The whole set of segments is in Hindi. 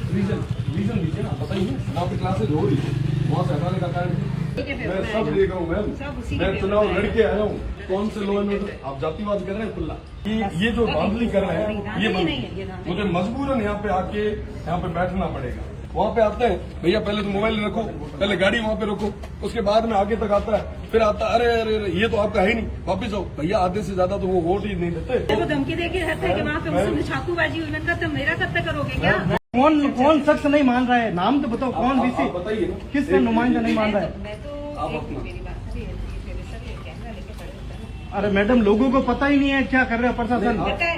रीजन दीजिए ना, बताइए वहाँ पे क्लासेज हो रही है, वहाँ से हटाने का कारण मैं सब देख रहा हूँ मैम। मैं चुनाव लड़के आया हूँ, कौन से लॉ एंड ऑर्डर आप जातिवाद कर रहे हैं खुला, ये जो धांधली कर रहे हैं ये मुझे मजबूरन यहाँ पे आके यहाँ पे बैठना पड़ेगा। वहाँ पे आते हैं भैया पहले तो मोबाइल रखो, पहले गाड़ी वहाँ पे रखो, उसके बाद में आगे तक आता है, फिर आता है अरे अरे ये तो आपका है नहीं, वापिस आओ। भैया आधे से ज्यादा तो वो वोट ही नहीं देते। तो धमकी देके रहते हैं कि वहाँ पे उसमें छापूबाजी हुई, मैंने कहा मेरा कब तक करोगे क्या? कौन शख्स नहीं मान रहा है? नाम तो बताओ कौन वीसी, बताइए ना किसका नुमाइंदा नहीं मान रहा है? मैं तो मेरी बात है, कैमरा लेके खड़े होते हैं। अरे मैडम लोगों को पता ही नहीं है क्या कर रहे हैं प्रशासन। पता है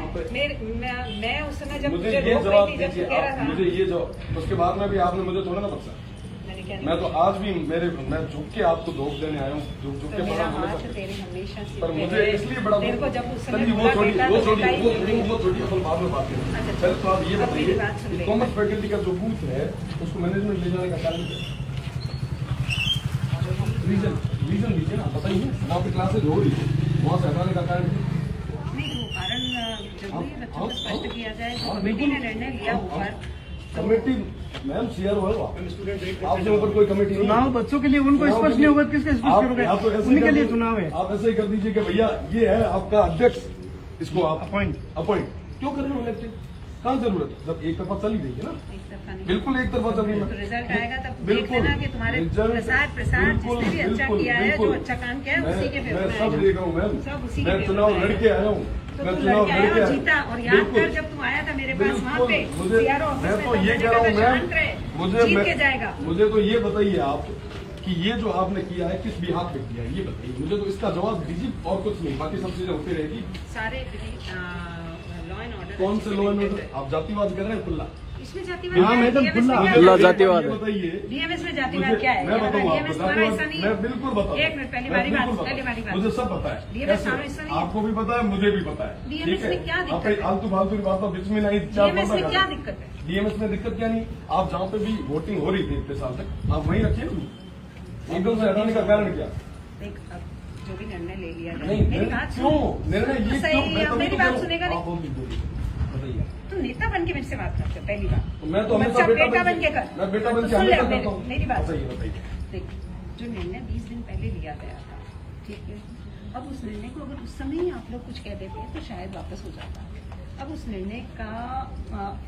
मैं उस समय जब मुझे ये जवाब दीजिए, मुझे ये जवाब, उसके बाद में भी आपने मुझे थोड़ा ना बख्शा। मैं तो आज भी मैं झुक के आपको धोख देने आया हूँ, झुक के पड़ा हमेशा, पर मुझे इसलिए बड़ा वो थोड़ी अपन बाद में बात करें। पहले तो आप ये बताइए कॉमर्स फैकल्टी का जो बूथ है उसको मैनेजमेंट ले जाने का कारण क्या? रीजन दीजिए ना, बताइए वहाँ पे क्लासेज हो रही है, वहाँ से हटाने का कारण नहीं, वो कारण जरूरी बच्चों को स्पष्ट किया जाए। जो कमेटी ने निर्णय लिया ऊपर, कमेटी मैम सीआरओ है आपके ऊपर कोई कमेटी नहीं। चुनाव बच्चों के लिए उनको स्पष्ट नहीं होगा, किसके स्पष्ट करोगे? उन्हीं के लिए चुनाव है। आप ऐसे ही कर दीजिए कि भैया ये है आपका अध्यक्ष, इसको आप अपॉइंट क्यों कर रहे हो इलेक्टेड? कहाँ जरूरत है जब एक तरफा चली गई है ना, बिल्कुल एक तरफा चल रही है। तो रिजल्ट आएगा तब देख लेना कि तुम्हारे प्रसार जिसने भी अच्छा किया है, जो अच्छा काम किया है उसी के मैं सब देख रहा हूँ मैम। मैं चुनाव लड़के आया हूँ, मैं चुनाव लड़के जीता। और याद कर जब तुम आया था मेरे पास वहाँ पे मैं तो ये कह रहा हूँ मैम, मुझे तो ये बताइए आप कि ये जो आपने किया है किस बिहार पे किया है ये बताइए मुझे, तो इसका जवाब दीजिए और कुछ नहीं, बाकी सब चीजें होती रहेगी। सारे लॉ एंड ऑर्डर, कौन से लॉ एंड ऑर्डर आप जातिवाद कर रहे हैं खुला? इसमें जातिवाद खुला जातिवाद बताइए डीएमएस में जातिवाद क्या है? मैं बताऊँ डीएमएस तुम्हारा हिस्सा नहीं है। मैं बिल्कुल बताऊँ, एक मिनट, पहली बारी बात मुझे सब पता है, डीएमएस हमारा हिस्सा नहीं है। आपको भी पता है मुझे भी पता है। डीएमएस में क्या दिक्कत है? आलतू फालतू की बात बीच में नहीं। डीएमएस में क्या दिक्कत है? डीएमएस में दिक्कत क्या नहीं, आप जहाँ पे भी वोटिंग हो रही थी इतने साल तक आप वहीं रखिए, एकदम से हटाने का कारण क्या? देख अब जो भी निर्णय ले लिया जाए, नहीं मेरी बात क्यों निर्णय ये क्यों? मेरी बात सुनेगा नहीं? बताइए तुम नेता बन के मेरे से बात करते हो, पहली बात। मैं तो बेटा बन के कर, मैं बेटा बन के सुन ले हमेशा करता हूँ। मेरी बात। बताइए देख जो निर्णय 20 दिन पहले लिया गया था, ठीक है, अब उस निर्णय को अगर उस समय ही आप लोग कुछ कह देते तो शायद वापस हो जाता। अब उस निर्णय का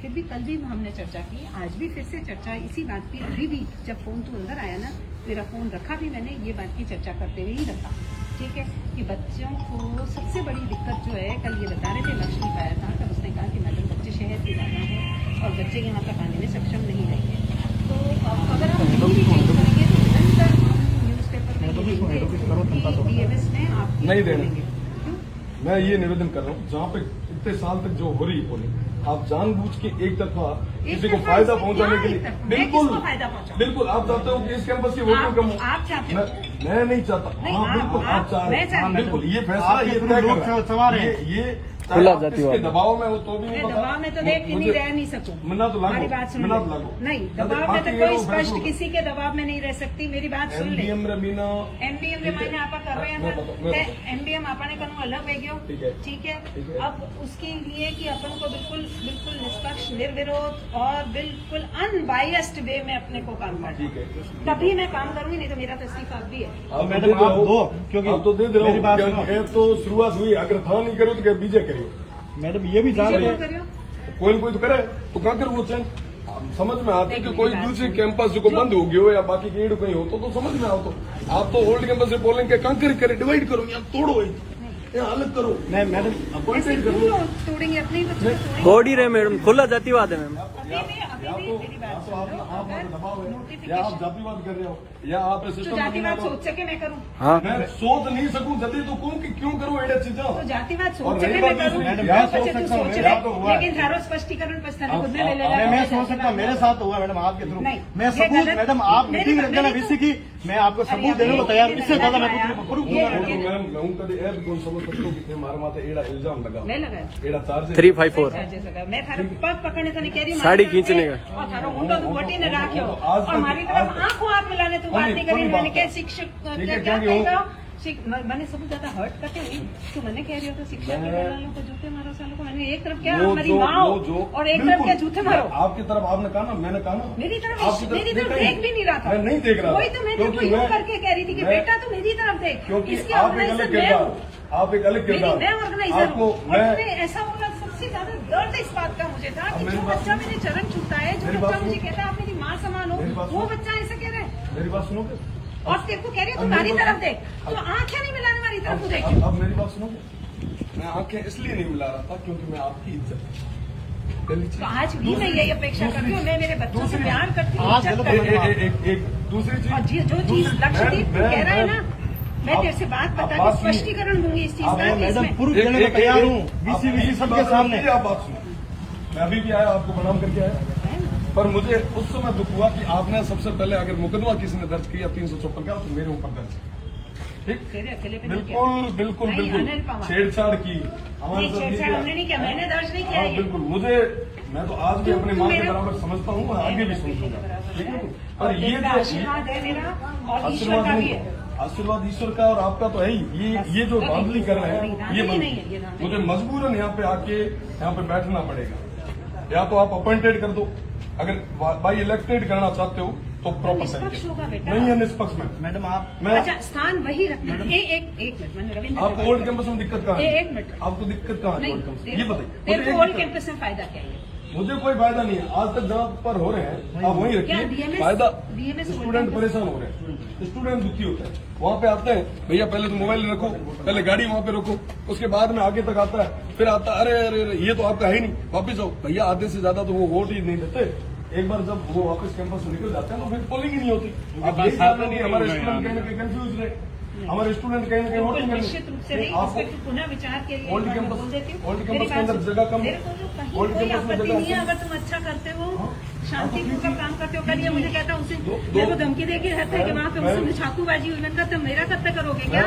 फिर भी कल भी हमने चर्चा की, आज भी फिर से चर्चा इसी बात की। अभी भी जब फोन तू अंदर आया ना, मेरा फोन रखा भी मैंने ये बात की चर्चा करते हुए ही रखा, ठीक है, कि बच्चों को सबसे बड़ी दिक्कत जो है, कल ये बता रहे थे लक्ष्मी पाया था, तब उसने कहा कि मैडम बच्चे शहर से जाना है और बच्चे यहाँ तक आने में सक्षम नहीं रहेंगे। तो अगर हम नहीं भी चेंज करेंगे तो निरंतर हम न्यूज़पेपर में डीएमएस में आप नहीं देंगे। मैं ये निवेदन कर रहा हूँ, जहाँ पे इतने साल तक जो हो रही है आप जानबूझ के एक तरफा किसी को फायदा पहुंचाने के लिए, बिल्कुल बिल्कुल आप चाहते हो कि इस कैंपस की वोटिंग कम हो? मैं नहीं चाहता। हाँ बिल्कुल आप चाह रहे हैं, बिल्कुल ये फैसला ये तय कर ये खुला जातिवाद दबाव में हो तो भी नहीं पता। दबाव में तो देख नहीं रह नहीं सकूं। मना तो लागू, मना तो लागू नहीं, दबाव में तो कोई स्पष्ट किसी के दबाव में नहीं रह सकती। मेरी बात सुन ले। एमडीएम मायने आप कर रहे हैं, एमडीएम आपने करूँ अलग वेग्यो, ठीक है। अब उसके लिए कि अपन को बिल्कुल बिल्कुल निष्पक्ष, निर्विरोध और बिल्कुल अनबायस्ड वे में अपने को काम करना, तभी मैं काम करूंगी, नहीं तो मेरा तो इस्तीफा भी है। मैडम आप दो, क्योंकि आप तो दे दे रहे हो, तो शुरुआत हुई, अगर था नहीं करो तो क्या बीजे करियो। मैडम ये भी जान रहे कोई तो करे तो कहाँ करो वो चेंज। समझ में आती है कि कोई दूसरे कैंपस जो बंद हो गया हो या बाकी कहीं कहीं हो तो समझ में आओ। तो आप तो ओल्ड कैंपस से बोलेंगे कंकर करे, डिवाइड करो या तोड़ो या अलग करो। नहीं मैडम अपॉइंटेड करो, तोड़ेंगे अपनी बॉडी रहे मैडम, खुला जातिवाद है मैम। आप जातिवाद कर रहे हो या आप जातिवाद सोच सके मैं करूँ? हाँ मैं सोच नहीं सकूं जल्दी तो क्यों करूँ एडा चीजा। तो जातिवाद सोच सके मैं करूँ, लेकिन थारो स्पष्टीकरण पछताने खुद में ले लेगा। मैं सोच सकता, मेरे साथ हुआ मैडम आपके थ्रू। मैं सबूत मैडम आप मीटिंग रख देना वीसी की, मैं आपको सबूत देने को तैयार, इससे ज्यादा मैं प्रूफ दूंगा। मारा माथे एड़ा इल्जाम लगा, मैं लगाया एड़ा चार्ज 354 मैं थारो पग पकड़ने तो नहीं कह रही, साड़ी खींचने का और थारो मुंडो तो गोटी ने राख्यो और हमारी तरफ आंखों हाथ मिलाने तू बात नहीं करी। मैंने क्या शिक्षक मैंने सबसे ज्यादा हर्ट करते हुई तो मैंने कह रही हो तो शिक्षा के वालों को जूते मारो सालों को। मैंने एक तरफ क्या वो हमारी जो- माँ वो जो- और एक तरफ क्या जूते मारो। आपकी तरफ आपने कहा ना, मैंने कहा ना, मेरी तरफ आपकी देख देखा भी नहीं रहा था। मैं नहीं देख रहा था। वही तो मैं क्योंकि यूं करके कह रही थी कि मैं- बेटा तू मेरी तरफ देख, क्योंकि इसकी आप एक अलग ऑर्गेनाइजर मैं किरदार, हूँ, आप एक अलग किरदार, मैं ऑर्गेनाइजर आपको हूँ। और मैं उसने ऐसा बोला, सबसे ज्यादा दर्द इस बात का मुझे था कि मेरी जो बात बच्चा मेरे चरण छूता है, जो मेरी बच्चा बात मुझे सुनो। कहता है आप मेरी माँ समान हो, मेरी बात वो सुनो। बच्चा ऐसा कह रहा है। मेरी बात सुनोगे? और तेरे को कह रही है तू अब हमारी मेरी तरफ बात- देख, तो आंखें नहीं मिलाने वाली तरफ को देख। अब मेरी बात सुनोगे? मैं आंखें इसलिए नहीं मिला रहा था क्योंकि मैं आपकी इज्जत, पहली चीज। तो आज भी मैं यही अपेक्षा करती हूँ, मैं मेरे बच्चों से प्यार करती हूँ, आज इज्जत गलत करती हूँ। एक दूसरी चीज, और जो चीज लक्षदीप कह रहा है ना, मैं तेरे से बात बता के बात सुनिए। स्पष्टीकरण दूंगी इस चीज आप का कि मैडम इसमें- प्रूफ देने को तैयार हूँ, बीसी सबके सामने। आप बात सुनो, मैं अभी भी आया, आपको प्रणाम करके आया, पर मुझे उस समय दुख हुआ कि आपने सबसे पहले अगर मुकदमा किसी ने दर्ज किया 354 का तो मेरे ऊपर दर्ज किया। ठीक, तेरे अकेले पे नहीं किया। बिल्कुल बिल्कुल नहीं, अनिल बिल्कुल पवार। छेड़छाड़ की हमारे नहीं, साथ छेड़छाड़ किया। हमने नहीं किया, मैंने दर्ज नहीं किया हाँ ये। बिल्कुल, मुझे मैं तो आज भी तुम- अपनी तुम माँ के मेरा- बराबर समझता हूँ और आगे भी समझूंगा। ठीक है, और पर ये तेरा जो आशीर्वाद है मेरा और ईश्वर आशीर्वाद का भी नहीं, है। आशीर्वाद ईश्वर का और आपका तो है ही। ये जो धांधली कर रहे हैं ये नहीं है, ये धांधली मुझे मजबूरन यहाँ पे आके यहाँ पे बैठना पड़ेगा। या तो आप अपॉइंटेड कर दो, अगर बाई इलेक्टेड करना चाहते हो तो प्रॉपर निष्पक्ष होगा तरीके, बेटा। नहीं है निष्पक्ष में। मैडम आप मैं अच्छा, स्थान वही रखना। एक मिनट, मैंने रविंद्र से आपको बात ओल्ड की। कैंपस में दिक्कत कहाँ है? एक मिनट। आपको दिक्कत कहाँ है नहीं, ओल्ड कैंपस? ये तेरे बताइए को मुझे ओल्ड एक कैंपस में फायदा क्या है? मुझे कोई फायदा नहीं है। आज तक जहाँ पर हो रहे हैं आप वहीं क्या रखिए। DMS फायदा DMS स्टूडेंट परेशान हो रहे हैं, स्टूडेंट दुखी होते हैं। वहाँ पे आते हैं, भैया पहले तो मोबाइल रखो, पहले गाड़ी वहाँ पे रखो, उसके बाद में आगे तक आता है, फिर आता अरे अरे अरे ये तो आपका है ही नहीं, वापिस आओ। भैया आधे से ज्यादा तो वो वोट ही नहीं देते। एक बार जब वो वापस कैंपस से निकल जाते हैं तो फिर पोलिंग ही नहीं होती। अब यही चाहते हैं कि हमारे स्टूडेंट कहीं ना कहीं कंफ्यूज रहे, हमारे स्टूडेंट कहीं ना कहीं वोटिंग बिल्कुल करें। निश्चित रूप से नहीं, इस आपको पर पुनः विचार के लिए ओल्ड मैं कैंपस- बोल देती हूँ। ओल्ड मेरी कैंपस के बात अंदर सुन। जगह कम है। मेरे को जो कहीं ओल्ड कोई कैंपस में आपत्ति जगह नहीं है, कम है। अगर तुम अच्छा करते हो, हाँ। शांतिपूर्वक काम करते हो, करिए। मुझे कहता हूँ उसे दो- मेरे को धमकी देके रहता है कि वहाँ पे उसमें छातूबाजी हुई। मैंने कहा तुम मेरा कब तक करोगे क्या?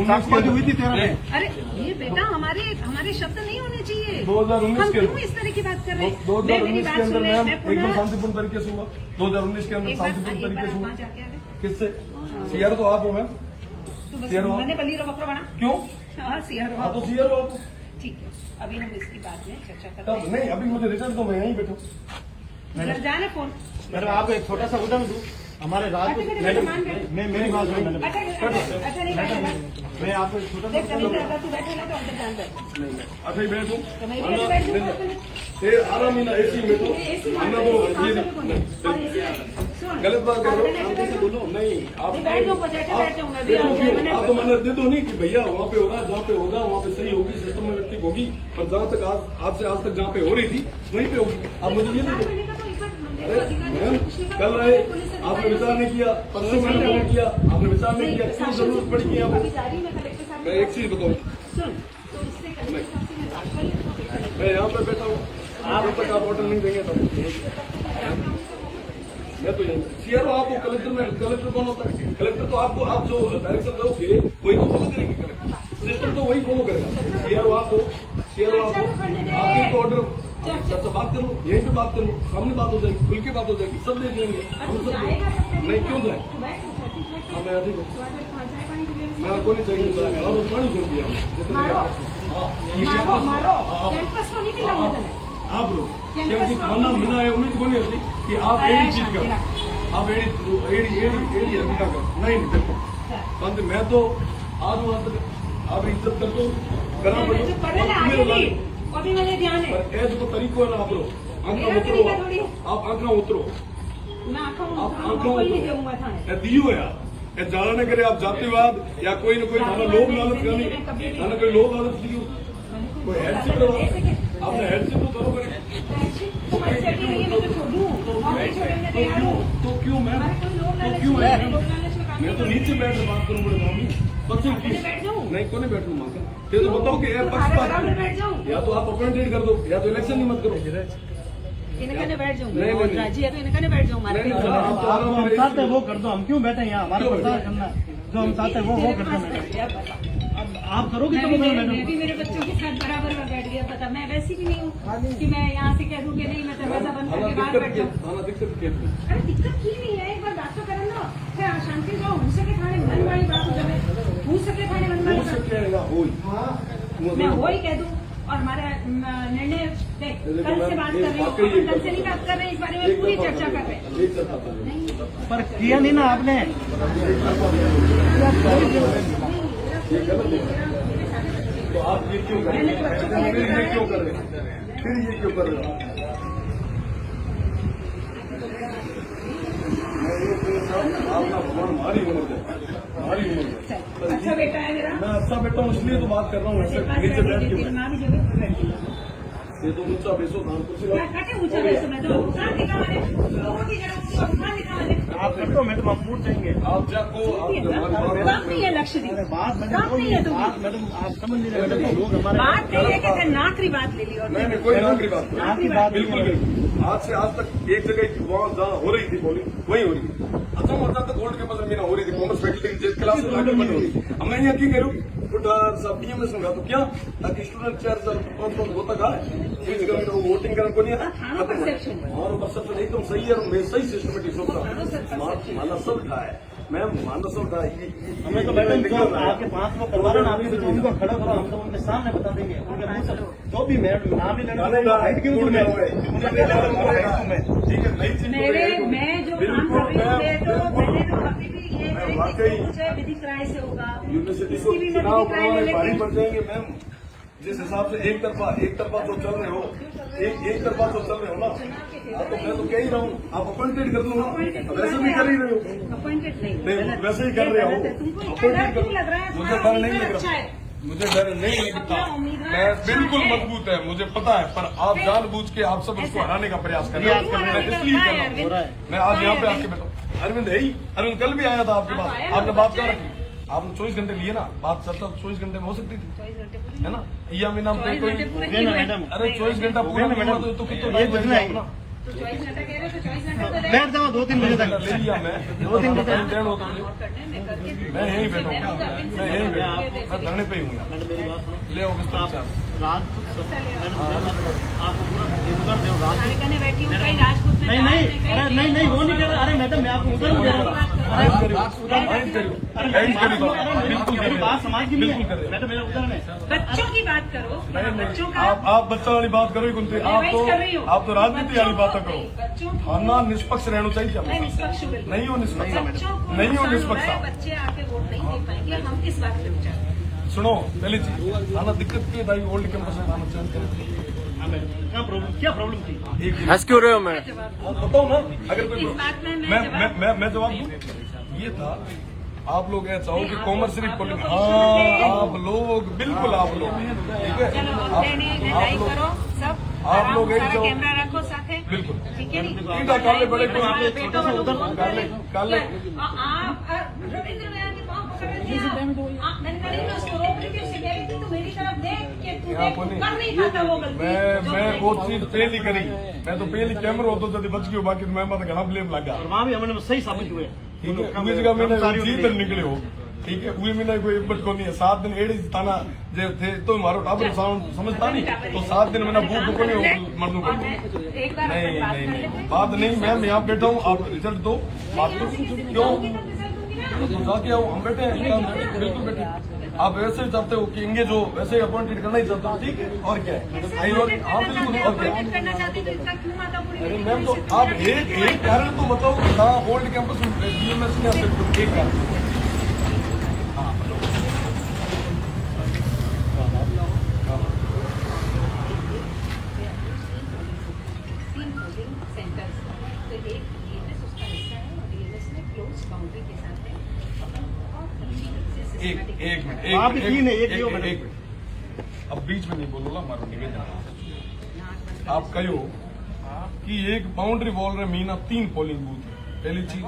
शांतिबाजी हुई थी 13 में। अरे ये बेटा हमारे शब्द नहीं होने चाहिए। 2019 हम के क्यों इस तरह की बात कर रहे हैं? मैं मेरी 2019 बात के अंदर सुन ले, मैम मैं एकदम पुनः शांतिपूर्ण तरीके से हुआ। 2019 के अंदर एक बार शांतिपूर्ण तरीके से हुआ। वहाँ जाके आ गए। किससे? सीआर तो आप हो मैम। तो बस सीआर हो आप। मैंने बली बकरा बना। क्यों? हाँ सीआर हाँ तो सीआर हो आप। ठीक है, अभी हम इसकी बात में चर्चा करते तब हैं। नहीं, अभी मुझे रिजल्ट तो मैं यहीं बैठा। जब जाने फोन। मैडम आपको एक छोटा सा उदाहरण दूं, हमारे अच्छा, राज्य मेरे मैडम मेहमान बैठे। मैं मेरी बात सुनो मैडम, अच्छा नहीं बैठेगा। मैं आपको एक छोटा देख सा कभी अगर तू बैठे ना तो अंदर जान बैठ। अच्छा ही बैठो। तो मैं भी बैठ जाऊँ। फिर आराम ही ना एसी में तो अन्ना तो ये सुन, गलत बात कर रहे हो। आप कैसे बोलो नहीं आप बैठ जाऊँ, बैठ जाऊँ, मैं भी देखो आऊँगा। क्यों? आप तो मैंने दे दो नहीं कि भैया वहाँ पे होगा, जहाँ पे होगा वहाँ पे सही होगी, सिस्टम में व्यक्ति होगी, पर जहाँ तक आज से आज तक जहाँ पे हो रही थी वहीं पे होगी। आप मुझे ये नहीं दो। मैम कल आए, आपने विचार नहीं किया, परसों मैंने फोन किया, आपने विचार नहीं किया, क्यों जरूरत पड़ी कि आपको? मैं एक चीज बताऊँ, मैं यहाँ पे बैठा हूँ, आप तक आप ऑर्डर नहीं देंगे तब मैं तो यही सीआर आप हो। कलेक्टर कौन होता है? कलेक्टर तो आपको, आप जो डायरेक्शन दोगे वही तो फॉलो करेंगे। कलेक्टर सिस्टम तो वही फॉलो करेगा। सीआर आप हो, सीआर आप हो, आपके तो ऑर्डर सबसे बात करो, यहीं पे बात करो, सामने बात हो जाएगी, खुल के बात हो जाएगी, सब देख लेंगे। हम सब नहीं क्यों जाए? हाँ मैं अधिक मैं को नहीं चाहिए और पानी छोड़ दिया आप लोग क्योंकि खाना मिला है उम्मीद को नहीं होती कि आप एडी चीज कर, आप एडी हकीका कर नहीं देखो पंत मैं तो आज वहां तक आप इज्जत कर दो करना पड़े अभी मैंने ध्यान है। पर ऐसे को तरीको है ना आप लोग आंखा उतरो, आप आंखा उतरो, मैं आंखों आप में आंखा कोई नहीं उतरो। दूंगा थाने। ये दियो यार, ये जाना न करे आप जातिवाद या कोई न कोई थाना लोग लालच करनी, थाना कोई लोग लालच दियो, कोई हेडशिप करो, आपने हेडशिप तो करो करे। तुम ऐसे की नहीं है, मैं तो छोड़ूं और नहीं छोड़ने तैयार हूँ। तो क्यों मैम? हमारे कोई लोग तो लालच क्यों नहीं है? है, लोग लालच में काम मैं तो नहीं नीचे बैठ कर बात करूँ बड़े मामी, बच्चे मैं बैठ जाऊँ? नहीं कोने बैठ लूँ मांगा फिर तो बताओ कि ये तो पक्षपात बराबर में बैठ जाऊँ? या तो आप अपॉइंटेड कर दो या तो इलेक्शन ही मत करो। इनकने बैठ जाऊँ नहीं, नहीं, नहीं। राजी है तो इनकने बैठ जाऊँ हमारे नहीं, पे। नहीं, आप जो हम चाहते हैं वो कर दो, हम क्यों बैठे हैं यहाँ? हमारा क्यों प्रचार बैठे? करना है, जो हम चाहते हैं वो करते हैं मैडम। अब आप करोगे तो बताओ मैं मैडम। भी मेरे बच्चों के साथ बराबर में बैठ गया। पता मैं वैसी भी नहीं हूँ कि मैं यहाँ से कह दूँ कि नहीं मैं दरवाजा बंद करके बाहर बैठ जाऊँ। थाना दिक्कत क्या है? अरे दिक्कत की नहीं है, एक बार बात तो करें ना। फिर शांति जाओ हमसे के थाने मन वाली बात हो जाए। हो सके थाने बनवाई हो सके ना हो मैं हो ही कह दूं और हमारा निर्णय कल से बात कर रही हूँ, कल से नहीं बात कर रहे हैं, इस बारे में पूरी चर्चा कर रहे हैं। पर किया नहीं ना आपने। तो आप ये क्यों कर रहे हैं? फिर ये क्यों कर रहे हैं? फिर ये क्यों कर रहे हैं? आपका भगवान हमारी उम्र है, हमारी उम्र है। अच्छा बेटा है मेरा, मैं अच्छा बेटा हूँ इसलिए तो बात कर रहा हूँ। ऐसे नीचे बैठ के माँ भी जगह बैठी है। ये तो ऊंचा बेसो धान कुर्सी क्या काटे ऊंचा वैसे मैं तो कहाँ दिखा मैंने लोगों की जगह कहाँ दिखा मैंने आप कर दो, मैडम हम पूछ जाएंगे। आप जाको काम नहीं है लक्ष्य बात काम नहीं है तुम्हें मैडम आप समझ नहीं रहे मैडम, लोग हमारे बात नहीं है कि नाकरी बात ले ली और मैंने कोई नाकरी बात नहीं। आपकी बात बिल्कुल बिल्कुल। आज से आज तक एक जगह वहाँ जहाँ हो रही थी बोलिंग वही हो रही थी। अच्छा मतलब तक गोल्ड के पास मीना हो रही थी, कॉमर्स फैकल्टी जिस क्लास में आगे बन रही थी। अब मैं यहाँ की करूँ सब डीएमएस में तो क्या ताकि स्टूडेंट चेयर होता कहा है वोटिंग करने को नहीं है और परसेप्शन एकदम सही है। मैं सही सिस्टमेटिक सोच रहा हूँ माना सब था है मैं माना सब था। हमें तो मैडम जो आपके 5 वो करवा रहे हैं आप तो उनको खड़ा करो, हम तो उनके सामने बता देंगे उनके मुंह से जो भी मैडम नाम ही लेना हाइट क्यों दूर में ठीक है नई चीज मेरे मैं जो काम कर रही हूँ तो मैंने तो कभी भी ये है विधिक राय से होगा यूनिवर्सिटी को चुनाव करवाने भारी पड़ जाएंगे मैम। जिस हिसाब से एक तरफा जो चल रहे हो एक तरफा जो चल रहे हो ना तो मैं तो कह ही रहा हूँ आप अपॉइंटेड कर लो ना। वैसे भी कर ही रहे हो, अपॉइंटेड नहीं वैसे ही कर रहे हो अपॉइंटेड कर। मुझे डर नहीं लगता, मुझे डर नहीं लगता, मैं बिल्कुल मजबूत है मुझे पता है। पर आप जानबूझ के आप सब उसको हराने का प्रयास कर रहे हैं, मैं इसलिए कर रहा हूँ। मैं आज यहाँ पे आके बैठा हूँ। अरविंद है ही, अरविंद कल भी आया था आपके पास, आपने बात कर रखी, आपने 24 घंटे लिए ना, बात चर्चा 24 घंटे में हो सकती थी है ना। या मीना कोई अरे 24 घंटा पूरा मैडम तो कितना ना तो 24 घंटा कह रहे हो तो 24 घंटा तो बैठ जाओ 2-3 बजे तक ले लिया मैं 2-3 बजे मैं यहीं बैठा हूँ, मैं यहीं बैठा हूँ, मैं धरने पे ही हूँ। ले आओ रात आपको पूरा दो रात करने बैठी हूँ कई राजपूत में नहीं वो नहीं कर रहा। अरे मैडम मैं आपको उधर दे रहा हूँ बात समाज की नहीं है मैडम, मेरा उधर में बच्चों की बात करो, बच्चों का आप बच्चा वाली बात करो ही कुंती, आप तो राजनीति वाली बात करो। थाना निष्पक्ष रहना चाहिए, निष्पक्ष नहीं हो निष्पक्ष, नहीं हो निष्पक्ष। बच्चे आके वोट नहीं दे पाएंगे, हम किस बात पे विचार करें? सुनो पहली चीज थाना दिक्कत की भाई ओल्ड कैंपस में थाना चेंज करें। क्या प्रॉब्लम थी? हंस क्यों रहे हो? मैं बताओ ना अगर कोई इस बात में मैं जवाब दूं। ये था आप लोग ऐसा चाहो कि कॉमर्स सिर्फ पोलिंग, हाँ आप लोग बिल्कुल आप लोग ठीक है आप लोग एक जाओ कैमरा रखो साथे बिल्कुल ठीक है ठीक है काले बड़े को काले आप रविंद्र भैया के पाँव पकड़ दिया मैंने उसको रोक रही थी, उससे कह रही थी तू मेरी तरफ देख के तू देख कर नहीं पाता वो गलती। मैं वो चीज पहली करी, मैं तो पहली कैमरा होता जब बच गई बाकी मैं मतलब घना ब्लेम लगा। वहाँ भी हमने सही साबित हुए ठीक है उस जगह मैंने जीत निकले हो ठीक है उही महीना कोई बट को नहीं है 7 दिन एड़ी ताना जे थे तो मारो टाबर साउंड समझता नहीं तो 7 दिन मैंने भूख को नहीं मरनू को नहीं बात नहीं मैम यहाँ बैठा हूँ आप रिजल्ट दो बात क्यों जाके आओ हम बैठे हैं बिल्कुल बैठे। आप वैसे ही चाहते हो कि इंगे जो वैसे अपॉइंटेड करना ही चाहते हो ठीक है और क्या है हाँ बिल्कुल और क्या। अरे मैम तो आप एक कारण तो बताओ कि हाँ ओल्ड कैंपस में डीएमएस में आप एक कारण एक मिनट अब बीच में नहीं बोलो ना हमारा निवेदन आप कहो कि एक बाउंड्री वॉल रे मीना 3 पोलिंग बूथ है। पहली चीज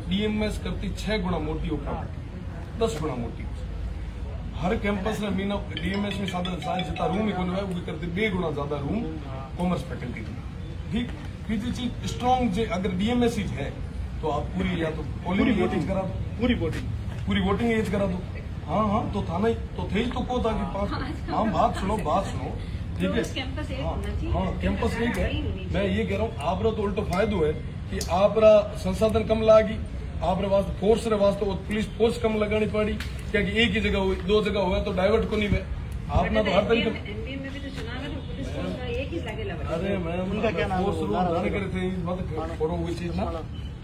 डीएमएस करती 6 गुना मोटी ऊपर 10 गुना मोटी हर कैंपस में मीना डीएमएस में साधारण जितना रूम ही है वो करती 2 गुना ज्यादा रूम कॉमर्स फैकल्टी ठीक। तीसरी चीज स्ट्रॉन्ग अगर डीएमएस ही है तो आप पूरी या तो पोलिंग वोटिंग करा दो पूरी वोटिंग एज करा दो हाँ तो था नहीं तो थे ही तो को था कि 5 हाँ बात सुनो ठीक है हाँ कैंपस ठीक है। मैं ये कह रहा हूँ आप तो उल्टो फायदो है कि आप संसाधन कम लागी आप वास्ते फोर्स रे वास्ते पुलिस फोर्स कम लगानी पड़ी क्या कि एक ही जगह हुई, दो जगह हुआ तो डाइवर्ट को नहीं हुए आपने तो हर तरीके एनडीए में भी तो चुनाव है तो पुलिस फोर्स का एक ही लगे लगा। अरे मैम उनका क्या नाम है? फोर्स रूल जाने करे थे मत करो वो चीज ना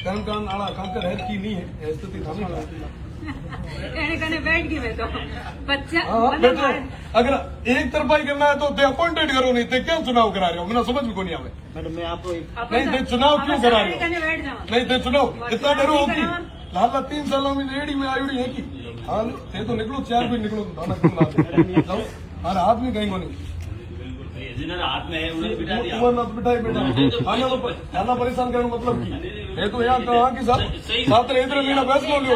कान आड़ा काकर है की नहीं है स्थिति थामी का कहने कहने बैठ गई मैं तो बच्चा हाँ बेटे अगर एक तरफा ही करना है तो ते अपॉइंटेड करो नहीं ते क्यों चुनाव करा रहे हो मैंने समझ में को नहीं आवे मैडम मैं आपको एक नहीं ते चुनाव क्यों करा रहे हो कहने बैठ जाओ नहीं ते चुनाव इतना डरो होगी लाला 3 सालों में रेडी में आई है की हाँ ते तो निकलो 4 भी निकलो थाना क्यों ना अरे हाथ में कहीं को नहीं जिन्होंने हाथ में है उन्हें बिठा दिया उमर मत बिठाए बेटा आना परेशान करने मतलब की ये तो यहाँ कहा कि साथ इधर मेरा फैसला लो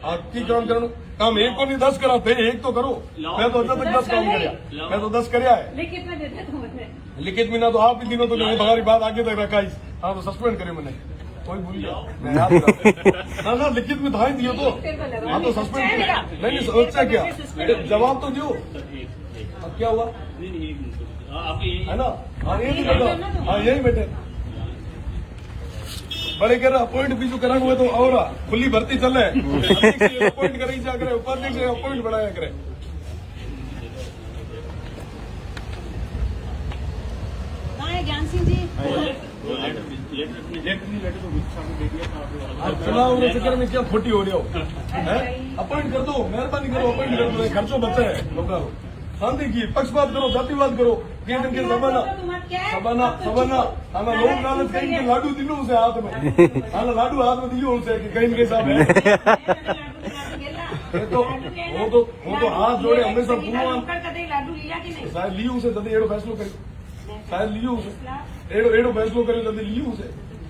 आपकी काम करो काम एक को नहीं 10 करा थे एक तो करो मैं तो अभी तक 10 काम कराया मैं तो 10 कराया है लिखित में देते तुम मुझे लिखित में ना तो आप ही दिनों तो नहीं हमारी बात आगे तक रखा हाँ तो सस्पेंड करे मैंने कोई भूल गया ना लिखित में था ही दियो तो हाँ तो सस्पेंड नहीं सोचा क्या जवाब तो दियो अब क्या हुआ आपकी है ना हाँ यही बैठा हाँ यही बैठे बड़े कर अपॉइंट भी जो कराना हुआ तो और खुली भर्ती चल रहा है अपॉइंट करें जा करे उपाध्यक्ष अपॉइंट बढ़ाया करे ज्ञान सिंह जी चुनाव के चक्कर में क्या खोटी हो रही हो अपॉइंट कर दो मेहरबानी करो अपॉइंट कर दो खर्चों बचा है लोगों को शांति की पक्षपात करो जातिवाद करो ये दिन के सबाना आना लोग लालच करेंगे लाडू दिलो उसे हाथ में आना लाडू हाथ में दियो उसे कि कहीं के साथ है तो वो तो हाथ जोड़े हमेशा भगवान शायद लियो उसे जल्दी एड़ो फैसलो करी शायद लियो उसे एड़ो फैसलो करे जल्दी लियो उसे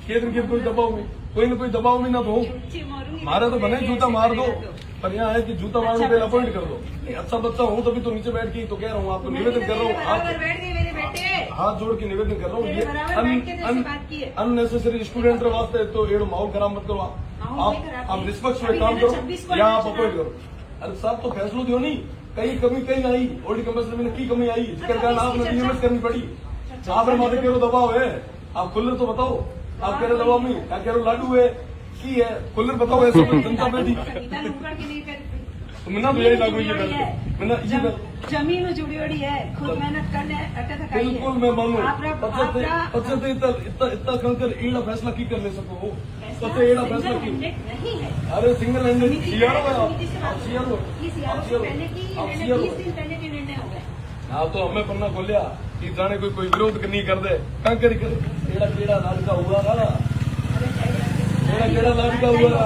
केंद्र कोई दबाव में कोई ना कोई दबाव में ना तो मारे तो बने जूता मार दो पर यहाँ है कि जूता मारने के अपॉइंट कर दो अच्छा बच्चा हूँ तभी तो नीचे बैठ के तो कह रहा हूँ आपको निवेदन कर रहा हूँ हाथ जोड़ के निवेदन कर रहा हूँ ये अननेसेसरी स्टूडेंट वास्ते तो एड़ो माहौल खराब मत करो आप निष्पक्ष में काम करो या आप अपॉइंट करो अरे साहब तो फैसलो दो नहीं कहीं कमी कहीं आई ओडी कंपल्सरी में की कमी आई जिसके कारण आपने बीएमएस करनी पड़ी आप माथे कह दबाव है आप खुल्लर तो बताओ आप कह रहे दबाव नहीं क्या कह रहे लाडू है की है खुल्लर बताओ ऐसे जनता बैठी मैंने तो यही लागू ये जमीन में जुड़ी हुई है खुद मेहनत करने बिल्कुल मैं मानू पचहत्तर इतना कंकर एड़ा फैसला की कर ले सको पते एड़ा फैसला की नहीं है अरे सिंगल हैंडेड सीआर हो हाँ तो हमें पन्ना खोलिया कि जाने कोई विरोध नहीं कर दे कंकर एड़ा केड़ा लाडका हुआ ना एड़ा केड़ा लाडका हुआ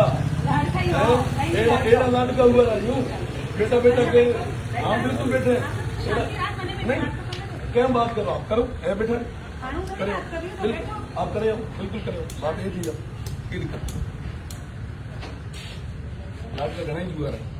एड़ा लाडका हुआ यूं बेटा बेटा के हाँ बिल्कुल बेटे नहीं क्या बात करो आप करो है बेटा करो बिल्कुल आप करे बिल्कुल करो बात ये थी जब की दिक्कत लाडका घना ही जुआ रहा है